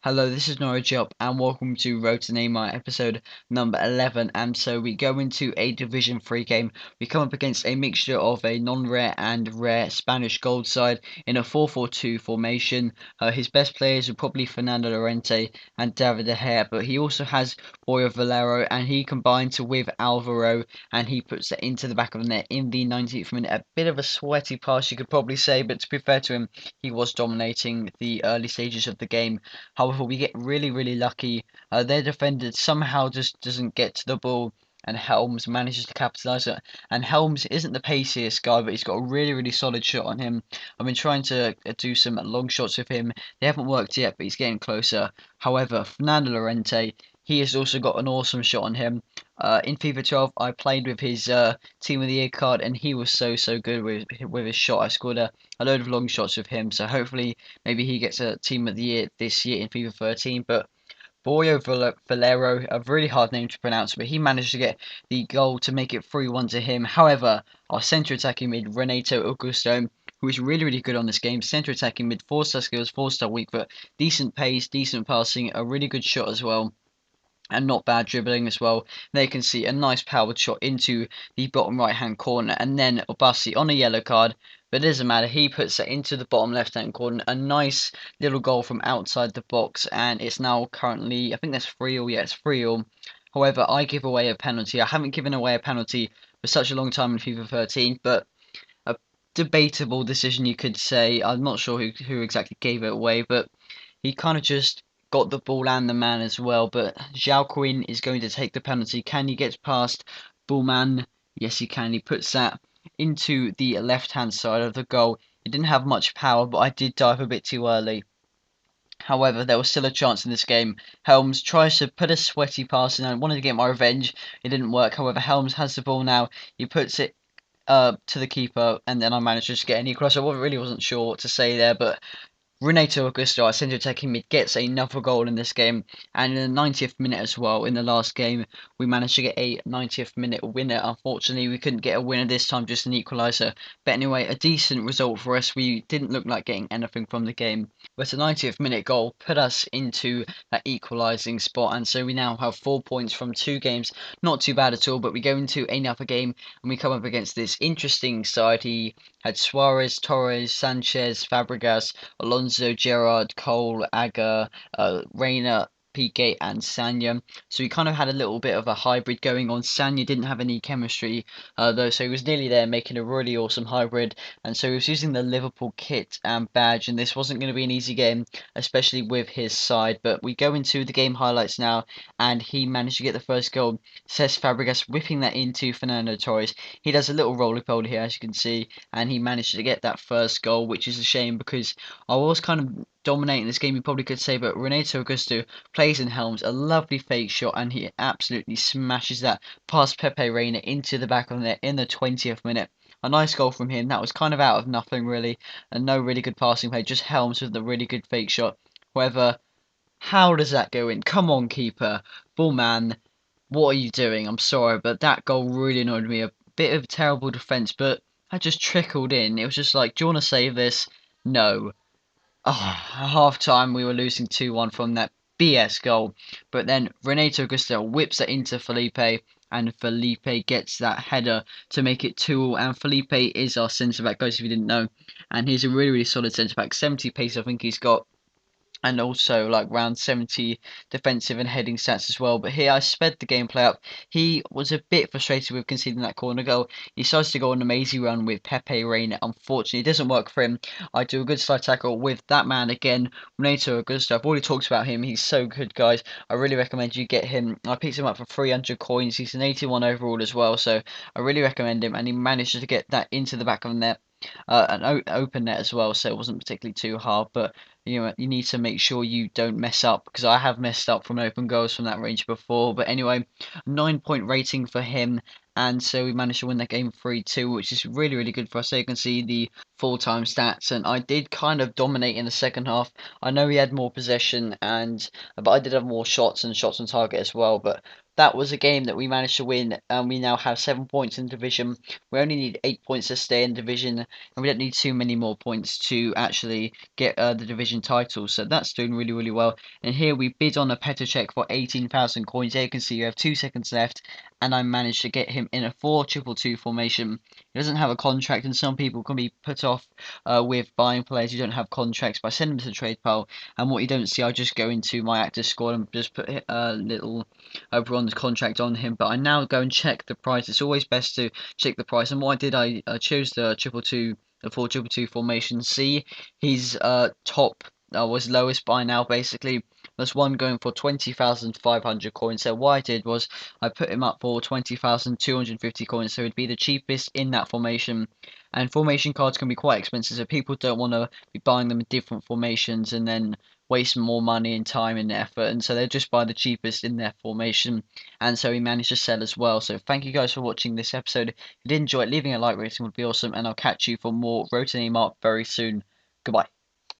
Hello, this is Norwich Up, and welcome to Road to Neymar episode number 11. And so we go into a Division 3 game. We come up against a mixture of a non-rare and rare Spanish gold side in a 4-4-2 formation. His best players are probably Fernando Llorente and David De Gea, but he also has Boyo Valero, and he combines with ALVARO, and he puts it into the back of the net in the 90th minute. A bit of a sweaty pass, you could probably say, but to be fair to him, he was dominating the early stages of the game. However, we get really lucky. Their defender somehow just doesn't get to the ball, and Helms manages to capitalise it. And Helms isn't the paciest guy, but he's got a really solid shot on him. I've been trying to do some long shots with him. They haven't worked yet, but he's getting closer. However, Fernando Llorente, he has also got an awesome shot on him. In FIFA 12, I played with his Team of the Year card, and he was so good with his shot. I scored a load of long shots with him, so hopefully maybe he gets a Team of the Year this year in FIFA 13. But Boyo Valero, a really hard name to pronounce, but he managed to get the goal to make it 3-1 to him. However, our centre attacking mid, Renato Augusto, who is really good on this game. Centre attacking mid, 4-star skills, 4-star weak foot, decent pace, decent passing, a really good shot as well, and not bad dribbling as well. There you can see a nice powered shot into the bottom right hand corner, and then Obasi on a yellow card, but it doesn't matter, he puts it into the bottom left hand corner. A nice little goal from outside the box, and it's now currently, I think that's 3-3, yeah, it's 3-3. However, I give away a penalty. I haven't given away a penalty for such a long time in FIFA 13, but a debatable decision, you could say. I'm not sure who exactly gave it away, but he kind of just got the ball and the man as well. But JOAQUIN is going to take the penalty. Can he get past Bullman? Yes, he can. He puts that into the left-hand side of the goal. It didn't have much power, but I did dive a bit too early. However, there was still a chance in this game. Helms tries to put a sweaty pass in. I wanted to get my revenge. It didn't work. However, Helms has the ball now. He puts it to the keeper, and then I managed to just get an equaliser. I really wasn't sure what to say there, but Renato Augusto, our centre attacking mid, gets another goal in this game, and in the 90th minute as well. In the last game, we managed to get a 90th minute winner. Unfortunately, we couldn't get a winner this time, just an equaliser. But anyway, a decent result for us. We didn't look like getting anything from the game, but a 90th minute goal put us into that equalising spot, and so we now have 4 points from 2 games. Not too bad at all, but we go into another game, and we come up against this interesting side. He had Suarez, Torres, Sanchez, Fabregas, Alonso, Gerrard, Cole, Aga, Reina, Piqué, and Sanya. So he kind of had a little bit of a hybrid going on. Sanya didn't have any chemistry though, so he was nearly there making a really awesome hybrid. And so he was using the Liverpool kit and badge, and this wasn't going to be an easy game, especially with his side. But we go into the game highlights now, and he managed to get the first goal. Cesc Fabregas whipping that into Fernando Torres. He does a little roly-poly here, as you can see, and he managed to get that first goal, which is a shame because I was kind of dominating this game, you probably could say, but Renato Augusto plays in Helms, a lovely fake shot, and he absolutely smashes that past Pepe Reina into the back of the net in the 20th minute. A nice goal from him. That was kind of out of nothing, really, and no really good passing play, just Helms with a really good fake shot. However, how does that go in? Come on, keeper. Bullman, what are you doing? I'm sorry, but that goal really annoyed me. A bit of terrible defence, but that just trickled in. It was just like, do you want to save this? No. At half time, we were losing 2-1 from that BS goal. But then Renato Augusto whips it into Felipe, and Felipe gets that header to make it 2-2. And Felipe is our centre back, guys, if you didn't know. And he's a really solid centre back. 70 pace, I think he's got, and also like around 70 defensive and heading stats as well. But here I sped the gameplay up. He was a bit frustrated with conceding that corner goal. He starts to go on an amazing run with Pepe Reina. Unfortunately, it doesn't work for him. I do a good slide tackle with that man again, Renato Augusto. I've already talked about him. He's so good, guys. I really recommend you get him. I picked him up for 300 coins. He's an 81 overall as well, so I really recommend him. And he managed to get that into the back of the net. An open net as well, so it wasn't particularly too hard, but you need to make sure you don't mess up, because I have messed up from open goals from that range before. But anyway, 9-point rating for him, and so we managed to win that game 3-2, which is really good for us. So you can see the full-time stats, and I did kind of dominate in the second half. I know he had more possession, but I did have more shots and shots on target as well. But that was a game that we managed to win, and we now have 7 points in division. We only need 8 points to stay in division, and we don't need too many more points to actually get the division title. So that's doing really, really well. And here we bid on a Petr check for 18,000 coins. There you can see you have 2 seconds left, and I managed to get him in a 4-2-2 formation. He doesn't have a contract, and some people can be put off with buying players who don't have contracts by sending them to the trade pile. And what you don't see, I just go into my active squad and just put a little bronze contract on him. But I now go and check the price. It's always best to check the price. And what I did, I chose the 2-2-2, the 4-2-2 formation. See, he's top. Was lowest by now basically. There's one going for 20,500 coins. So what I did was I put him up for 20,250 coins. So it'd be the cheapest in that formation. And formation cards can be quite expensive, so people don't want to be buying them in different formations and then waste more money and time and effort. And so they just buy the cheapest in their formation. And so he managed to sell as well. So thank you guys for watching this episode. If you did enjoy it, leaving a like rating would be awesome. And I'll catch you for more Road to Neymar very soon. Goodbye.